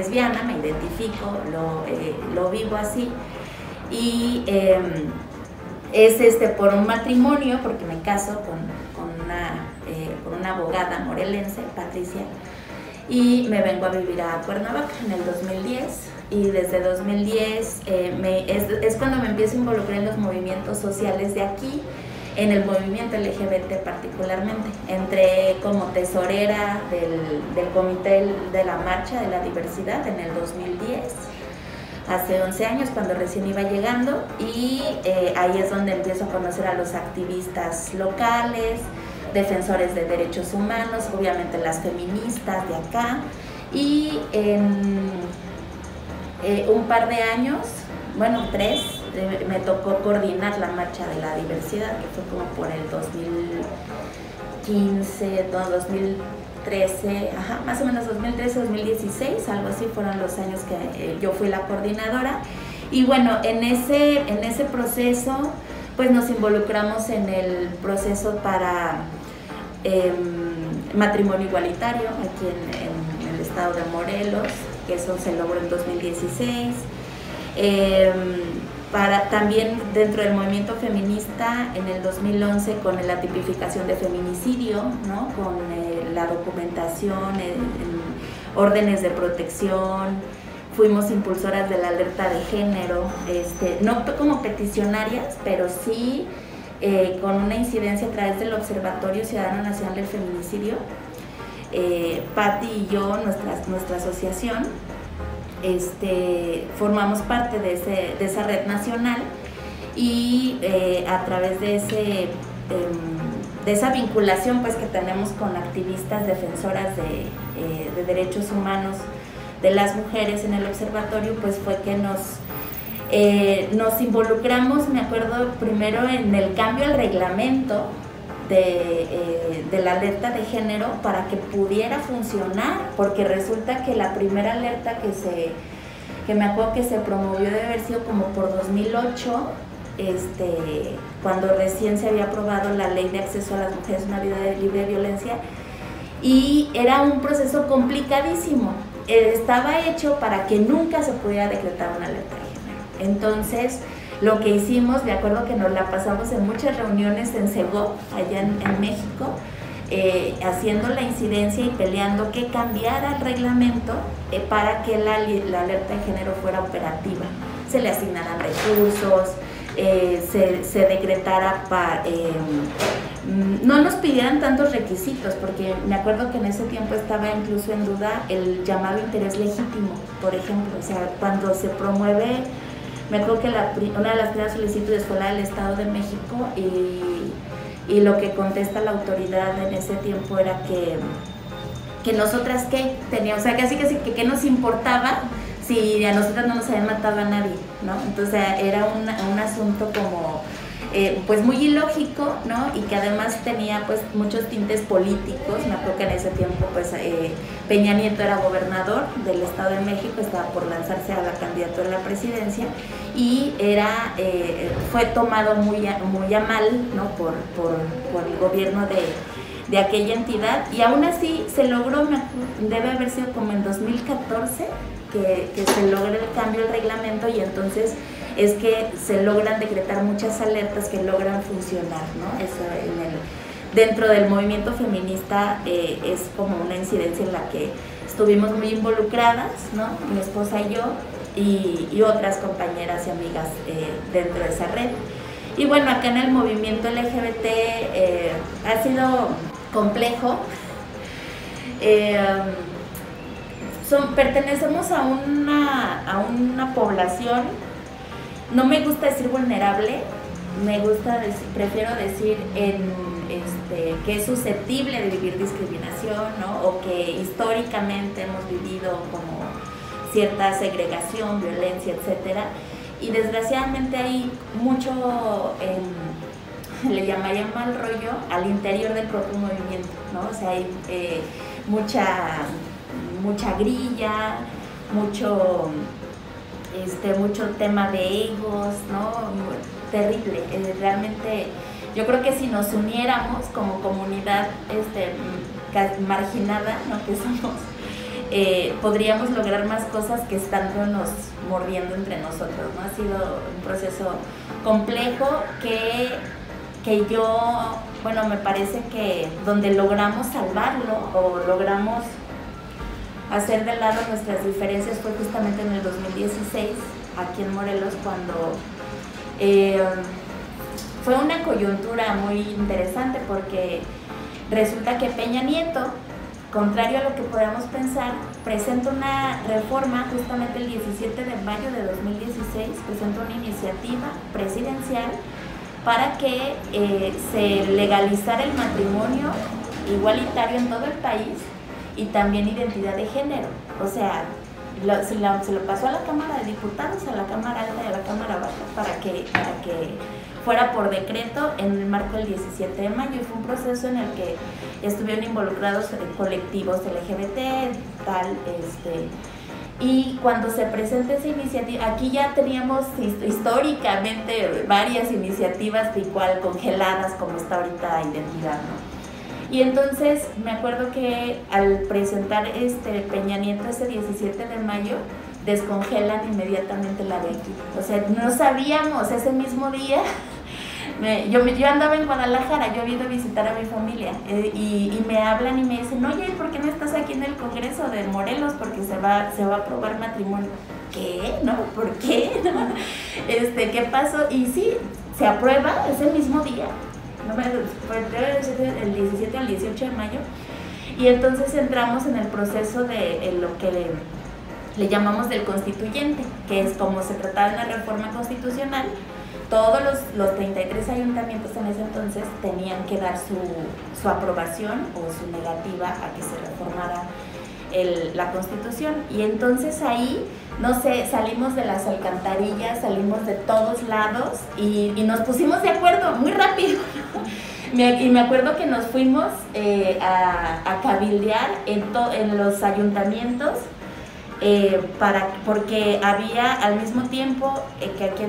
lesbiana, me identifico, lo vivo así. Y es por un matrimonio, porque me caso con una abogada morelense, Patricia, y me vengo a vivir a Cuernavaca en el 2010. Y desde 2010 es cuando me empiezo a involucrar en los movimientos sociales de aquí, en el movimiento LGBT particularmente. Entré como tesorera del comité de la Marcha de la Diversidad en el 2010, hace 11 años, cuando recién iba llegando, y ahí es donde empiezo a conocer a los activistas locales, defensores de derechos humanos, obviamente las feministas de acá, y en un par de años, bueno, 3, me tocó coordinar la Marcha de la Diversidad, que fue como por el 2015, 2013, más o menos 2013, 2016, algo así fueron los años que yo fui la coordinadora. Y bueno, en ese proceso, pues nos involucramos en el proceso para matrimonio igualitario aquí en el estado de Morelos, que eso se logró en 2016. También dentro del movimiento feminista en el 2011 con la tipificación de feminicidio, ¿no? Con la documentación, órdenes de protección. Fuimos impulsoras de la alerta de género, no como peticionarias, pero sí con una incidencia a través del Observatorio Ciudadano Nacional del Feminicidio. Patti y yo, nuestra asociación, formamos parte de esa red nacional, y a través de esa vinculación pues que tenemos con activistas defensoras de derechos humanos de las mujeres en el observatorio, pues fue que nos involucramos, me acuerdo, primero en el cambio al reglamento de la alerta de género para que pudiera funcionar, porque resulta que la primera alerta que me acuerdo que se promovió debe haber sido como por 2008, cuando recién se había aprobado la ley de acceso a las mujeres a una vida libre de violencia, y era un proceso complicadísimo. Estaba hecho para que nunca se pudiera decretar una alerta de género. Entonces, lo que hicimos, me acuerdo que nos la pasamos en muchas reuniones en Segov, allá en México, haciendo la incidencia y peleando que cambiara el reglamento para que la alerta de género fuera operativa. Se le asignaran recursos, se decretara no nos pidieran tantos requisitos, porque me acuerdo que en ese tiempo estaba incluso en duda el llamado interés legítimo, por ejemplo. O sea, cuando se promueve, me acuerdo que una de las primeras solicitudes fue la del Estado de México, y lo que contesta la autoridad en ese tiempo era que nosotras qué teníamos, o sea, casi que nos importaba si a nosotras no nos habían matado a nadie, ¿no? Entonces era un asunto como pues muy ilógico, ¿no? Y que además tenía pues muchos tintes políticos. Me acuerdo que en ese tiempo pues Peña Nieto era gobernador del Estado de México, estaba por lanzarse a la candidatura a la presidencia, y fue tomado muy a mal, ¿no? por el gobierno de aquella entidad, y aún así se logró, debe haber sido como en 2014 que se logra el cambio del reglamento, y entonces es que se logran decretar muchas alertas que logran funcionar, ¿no? Eso dentro del movimiento feminista es como una incidencia en la que estuvimos muy involucradas, ¿no? Mi esposa y yo, y otras compañeras y amigas dentro de esa red. Y bueno, acá en el movimiento LGBT ha sido complejo. Pertenecemos a una población, no me gusta decir vulnerable, prefiero decir que es susceptible de vivir discriminación, ¿no? O que históricamente hemos vivido como cierta segregación, violencia, etcétera. Y desgraciadamente hay mucho, le llamaría mal rollo, al interior del propio movimiento, ¿no? O sea, hay mucha grilla, mucho tema de egos, ¿no? Terrible. Realmente yo creo que si nos uniéramos como comunidad marginada, ¿no? Que somos, podríamos lograr más cosas que estándonos mordiendo entre nosotros, ¿no? Ha sido un proceso complejo que yo, bueno, me parece que donde logramos salvarlo o logramos hacer de lado nuestras diferencias fue justamente en el 2016, aquí en Morelos, cuando fue una coyuntura muy interesante porque resulta que Peña Nieto, contrario a lo que podamos pensar, presenta una reforma justamente el 17 de mayo de 2016, presenta una iniciativa presidencial para que se legalizara el matrimonio igualitario en todo el país y también identidad de género. O sea, se lo pasó a la Cámara de Diputados, a la Cámara Alta y a la Cámara Baja para que fuera por decreto en el marco del 17 de mayo, y fue un proceso en el que estuvieron involucrados colectivos LGBT, y cuando se presenta esa iniciativa, aquí ya teníamos históricamente varias iniciativas igual congeladas como está ahorita Identidad, ¿no? Y entonces me acuerdo que al presentar Peña Nieto ese 17 de mayo, descongelan inmediatamente la de aquí. O sea, no sabíamos ese mismo día. Yo andaba en Guadalajara, yo había ido a visitar a mi familia y me hablan y me dicen, oye, ¿por qué no estás aquí en el Congreso de Morelos? Porque se va a aprobar matrimonio. ¿Qué? ¿No? ¿Por qué? ¿No? ¿Qué pasó? Y sí, se aprueba ese mismo día. Debe ser el 17 al 18 de mayo. Y entonces entramos en el proceso de lo que le llamamos del constituyente, que es como se trataba de una reforma constitucional. Todos los 33 ayuntamientos en ese entonces tenían que dar su aprobación o su negativa a que se reformara la Constitución. Y entonces ahí, no sé, salimos de las alcantarillas, salimos de todos lados y nos pusimos de acuerdo muy rápido. Y me acuerdo que nos fuimos a cabildear en los ayuntamientos, porque había al mismo tiempo que aquí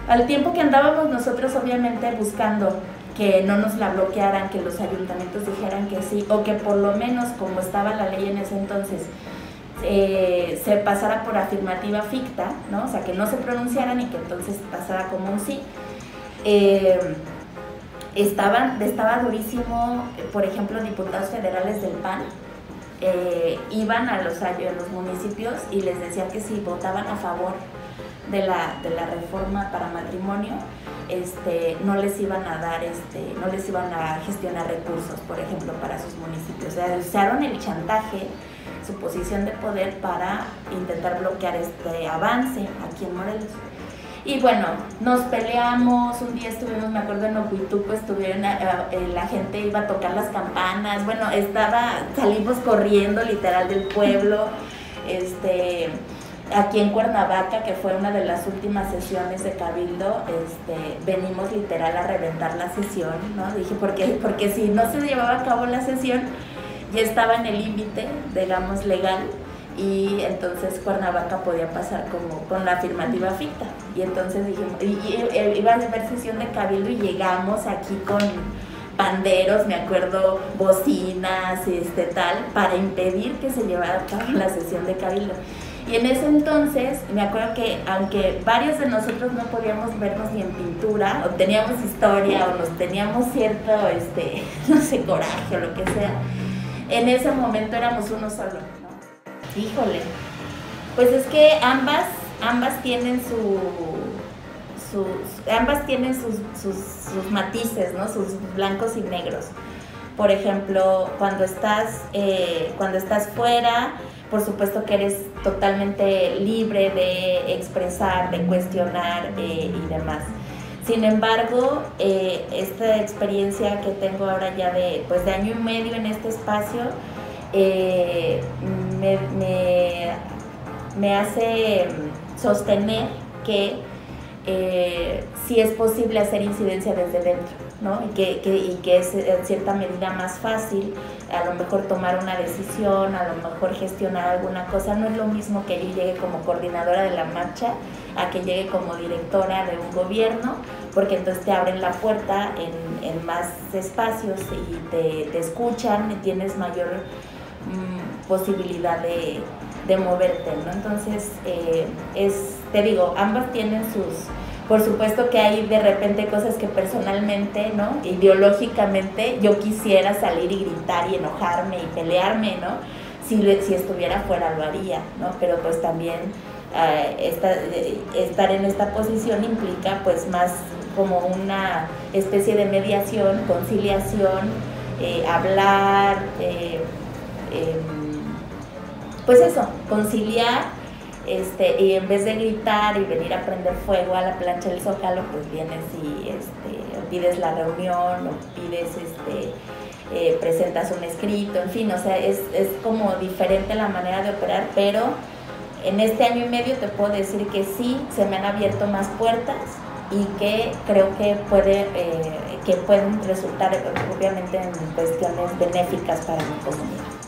al tiempo que andábamos nosotros obviamente buscando que no nos la bloquearan, que los ayuntamientos dijeran que sí, o que por lo menos, como estaba la ley en ese entonces, se pasara por afirmativa ficta, ¿no? O sea, que no se pronunciaran y que entonces pasara como un sí. Estaba durísimo, por ejemplo, diputados federales del PAN iban a los municipios y les decían que si votaban a favor de la reforma para matrimonio, no les iban a dar, no les iban a gestionar recursos, por ejemplo, para sus municipios. O sea, usaron el chantaje, su posición de poder para intentar bloquear este avance aquí en Morelos. Y bueno, nos peleamos, un día estuvimos, me acuerdo, en Ocuituco, la gente iba a tocar las campanas, bueno, salimos corriendo literal del pueblo, aquí en Cuernavaca, que fue una de las últimas sesiones de Cabildo, venimos literal a reventar la sesión, ¿no? Dije, porque si no se llevaba a cabo la sesión, ya estaba en el límite, digamos, legal, y entonces Cuernavaca podía pasar como con la afirmativa ficta. Y entonces dijimos, iba a haber sesión de Cabildo y llegamos aquí con panderos, me acuerdo, bocinas, para impedir que se llevara a cabo la sesión de Cabildo. Y en ese entonces, me acuerdo que aunque varios de nosotros no podíamos vernos ni en pintura, o teníamos historia, o nos teníamos cierto, no sé, coraje o lo que sea, en ese momento éramos uno solo, ¿no? Híjole, pues es que ambas tienen sus matices, ¿no? Sus blancos y negros. Por ejemplo, cuando estás fuera, por supuesto que eres totalmente libre de expresar, de cuestionar y demás. Sin embargo, esta experiencia que tengo ahora ya de año y medio en este espacio, me hace sostener que sí es posible hacer incidencia desde dentro, ¿no? Y que es en cierta medida más fácil a lo mejor tomar una decisión, a lo mejor gestionar alguna cosa. No es lo mismo que yo llegue como coordinadora de la marcha a que llegue como directora de un gobierno, porque entonces te abren la puerta en más espacios y te escuchan y tienes posibilidad de moverte, ¿no? Entonces, te digo, ambas tienen sus... Por supuesto que hay de repente cosas que personalmente, ¿no? Ideológicamente yo quisiera salir y gritar y enojarme y pelearme, ¿no? Si estuviera fuera lo haría, ¿no? Pero pues también estar en esta posición implica pues más como una especie de mediación, conciliación, hablar, pues eso, conciliar. Y en vez de gritar y venir a prender fuego a la plancha del Zócalo, pues vienes y pides la reunión o pides, presentas un escrito, en fin, o sea, es como diferente la manera de operar, pero en este año y medio te puedo decir que sí, se me han abierto más puertas y que creo que pueden resultar obviamente en cuestiones benéficas para mi comunidad.